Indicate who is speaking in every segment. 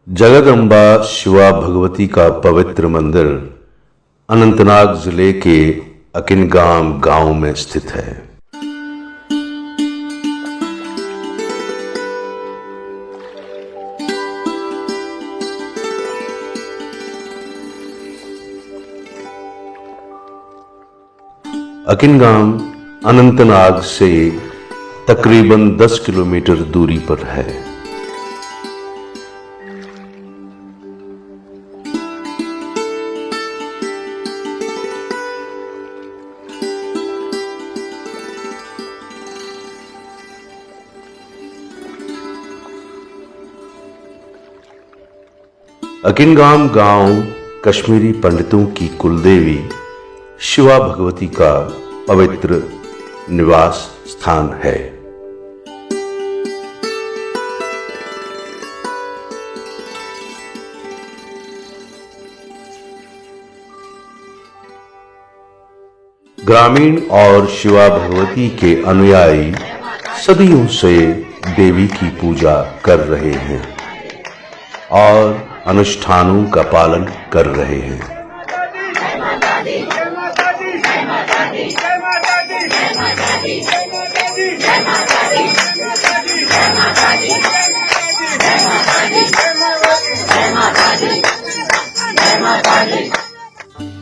Speaker 1: जगदम्बा शिवा भगवती का पवित्र मंदिर अनंतनाग जिले के अकिनगाम गांव में स्थित है। अकिनगाम अनंतनाग से तकरीबन 10 किलोमीटर दूरी पर है। अकिनगाम गांव कश्मीरी पंडितों की कुलदेवी शिवा भगवती का पवित्र निवास स्थान है। ग्रामीण और शिवा भगवती के अनुयायी सदियों से देवी की पूजा कर रहे हैं और अनुष्ठानों का पालन कर रहे हैं।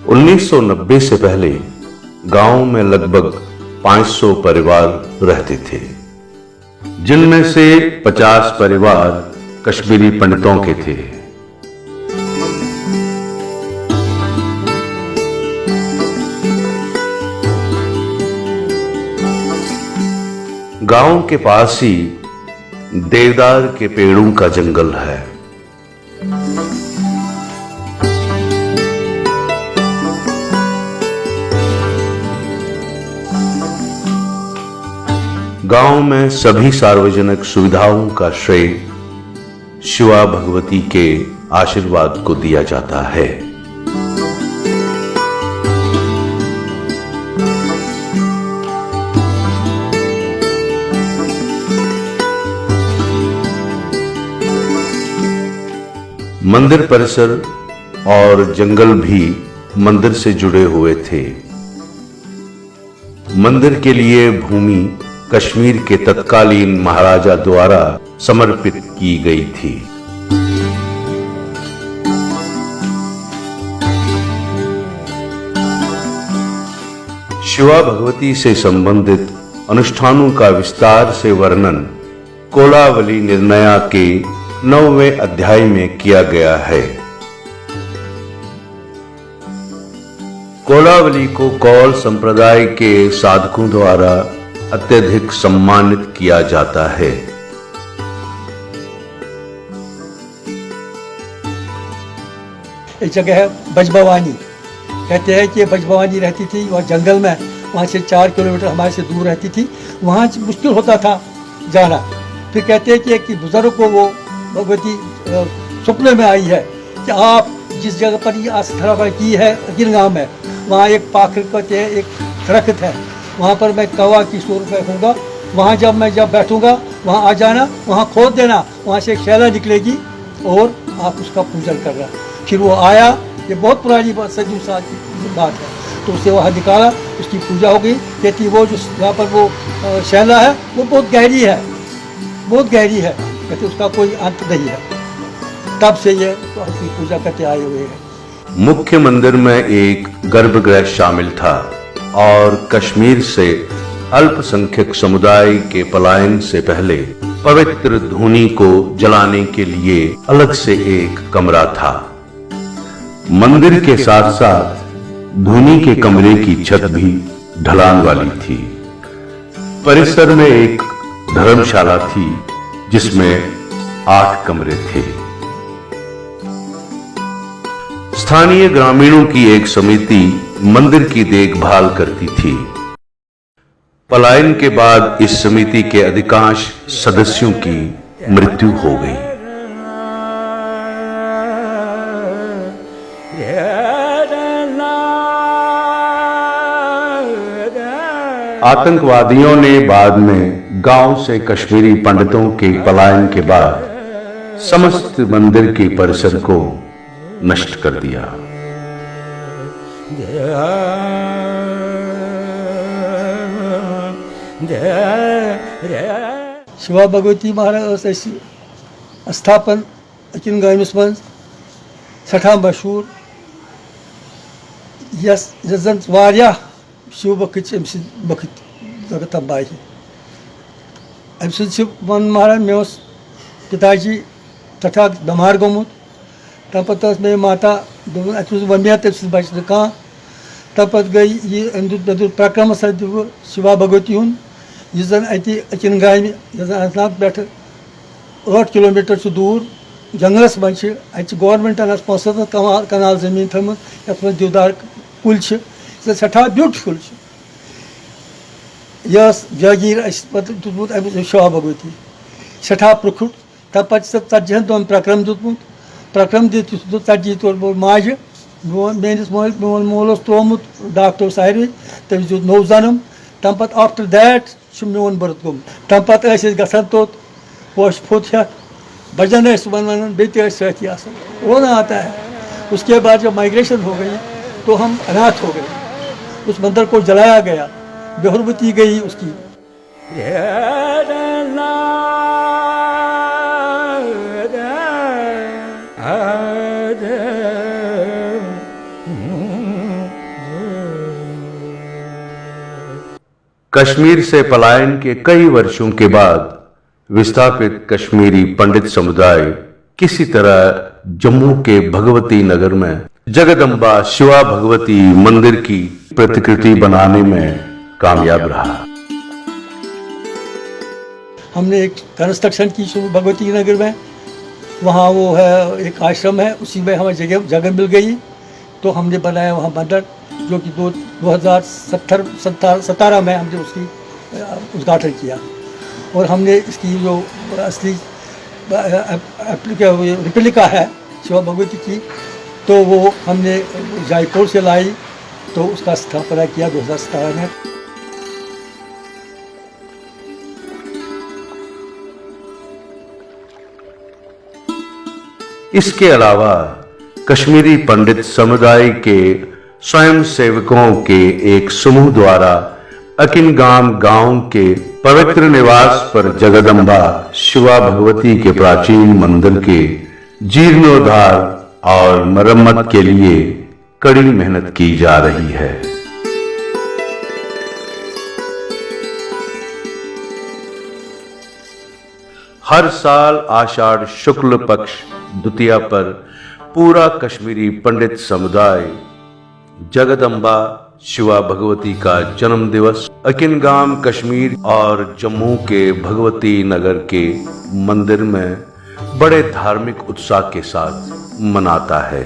Speaker 1: उन्नीस सौ 1990 से पहले गांव में लगभग 500 परिवार रहते थे, जिनमें से 50 परिवार कश्मीरी पंडितों के थे। गांव के पास ही देवदार के पेड़ों का जंगल है। गांव में सभी सार्वजनिक सुविधाओं का श्रेय शिवा भगवती के आशीर्वाद को दिया जाता है। मंदिर परिसर और जंगल भी मंदिर से जुड़े हुए थे। मंदिर के लिए भूमि कश्मीर के तत्कालीन महाराजा द्वारा समर्पित की गई थी। शिवा भगवती से संबंधित अनुष्ठानों का विस्तार से वर्णन कोलावली निर्णया के 9वें अध्याय में किया गया है। कोलावली को कौल संप्रदाय के साधकों द्वारा अत्यधिक सम्मानित किया जाता है।
Speaker 2: एक जगह है बजभवानी, कहते हैं कि बजभवानी रहती थी वहाँ जंगल में, वहाँ से 4 किलोमीटर हमारे से दूर रहती थी। वहाँ मुश्किल होता था जाना। फिर कहते हैं कि एक बुजुर्ग को वो भगवती सपने में आई है कि आप जिस जगह पर ये आस्था की है अकिनगाम में, वहाँ एक पाखर कहते हैं, एक दरख्त है, वहाँ पर मैं कौवा की सूरत में रहूँगा। वहाँ जब बैठूँगा वहाँ आ जाना, वहाँ खोद देना, वहाँ से एक शैला निकलेगी और आप उसका पूजन करना। फिर वो आया, ये बहुत पुरानी बात, सदियों साल की बात है। तो उसे वहाँ निकाला, उसकी पूजा हो गई। कहती वो जो यहाँ पर वो शैला है वो बहुत गहरी है, बहुत गहरी है, कहते उसका कोई अंत नहीं है। तब से ये उसकी पूजा करते आए हुए हैं।
Speaker 1: मुख्य मंदिर में एक गर्भगृह शामिल था और कश्मीर से अल्पसंख्यक समुदाय के पलायन से पहले पवित्र धूनी को जलाने के लिए अलग से एक कमरा था। मंदिर के साथ साथ धूनी के कमरे की छत भी ढलान वाली थी। परिसर में एक धर्मशाला थी जिसमें 8 कमरे थे। स्थानीय ग्रामीणों की एक समिति मंदिर की देखभाल करती थी। पलायन के बाद इस समिति के अधिकांश सदस्यों की मृत्यु हो गई। आतंकवादियों ने बाद में गांव से कश्मीरी पंडितों के पलायन के बाद समस्त मंदिर के परिसर को नष्ट कर दिया।
Speaker 2: शिवा भगवती महाराज स्थापन अकिन गामिस मं सठा मशहूर यस जन वारिया शिव बखत बखत जगदम्बाई अम वन महाराज मे पिताजी तथा बमार गोमुत तम पे मे माता वमिया तम बच कह तम पे गई ये प्रक्रम सद शिवा भगवती हूँ यह जन अकिन गामि अनंतनाग पे 8 किलोमीटर दूर जंगलस मं गवर्नमेंटन 65 कनाल जमीन थम ये देवदार कुल सठा ब्यूटिफुल यह जागीर दुतमुत शिवा भगवती सठा प्रखुट तम पे 40 दोन प्रक्रम दुतमुत प्रक्रम दित 40 तोर माज मेस मोल मोल त्रोमुत डॉक्टर सारे तम दित नौ जन्म तम पे आफ्टर दैट मोन बर्थ गुम तम पे गसान तोत पोश फोत हेत बजन वन बे साथी रोना आता है। उसके बाद जब माइग्रेशन हो गई तो हम अनाथ हो गए। उस मंदिर को जलाया गया, बेहुरमती गई उसकी।
Speaker 1: कश्मीर से पलायन के कई वर्षों के बाद विस्थापित कश्मीरी पंडित समुदाय किसी तरह जम्मू के भगवती नगर में जगदम्बा शिवा भगवती मंदिर की प्रतिकृति बनाने में कामयाब रहा।
Speaker 2: हमने एक कंस्ट्रक्शन की भगवती नगर में, वहाँ वो है एक आश्रम है, उसी में हमें जगह मिल गई तो हमने बनाया वहाँ मंदिर, जो कि 2017 में हमने उसकी उद्घाटन किया। और हमने इसकी जो असली रिप्लिका है शिवा भगवती की, तो वो हमने जयपुर से लाई, तो उसका स्थापना किया 2017 में।
Speaker 1: इसके अलावा कश्मीरी पंडित समुदाय के स्वयं सेवकों के एक समूह द्वारा अकिनगाम गांव के पवित्र निवास पर जगदम्बा शिवा भगवती के प्राचीन मंदिर के जीर्णोद्धार और मरम्मत के लिए कड़ी मेहनत की जा रही है। हर साल आषाढ़ शुक्ल पक्ष द्वितीया पर पूरा कश्मीरी पंडित समुदाय जगदम्बा शिवा भगवती का जन्म दिवस अकिनगाम कश्मीर और जम्मू के भगवती नगर के मंदिर में बड़े धार्मिक उत्साह के साथ मनाता है।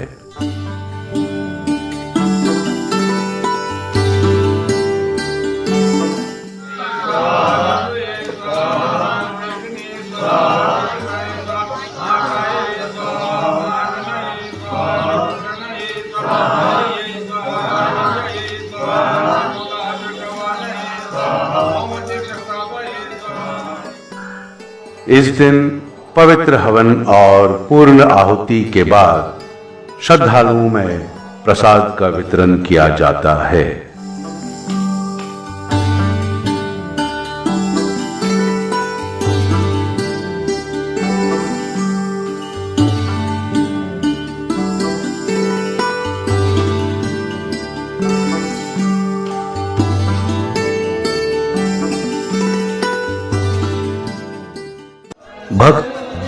Speaker 1: इस दिन पवित्र हवन और पूर्ण आहुति के बाद श्रद्धालुओं में प्रसाद का वितरण किया जाता है।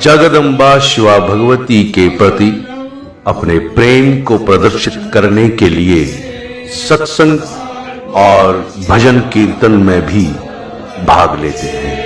Speaker 1: जगदम्बा शिवा भगवती के प्रति अपने प्रेम को प्रदर्शित करने के लिए सत्संग और भजन कीर्तन में भी भाग लेते हैं।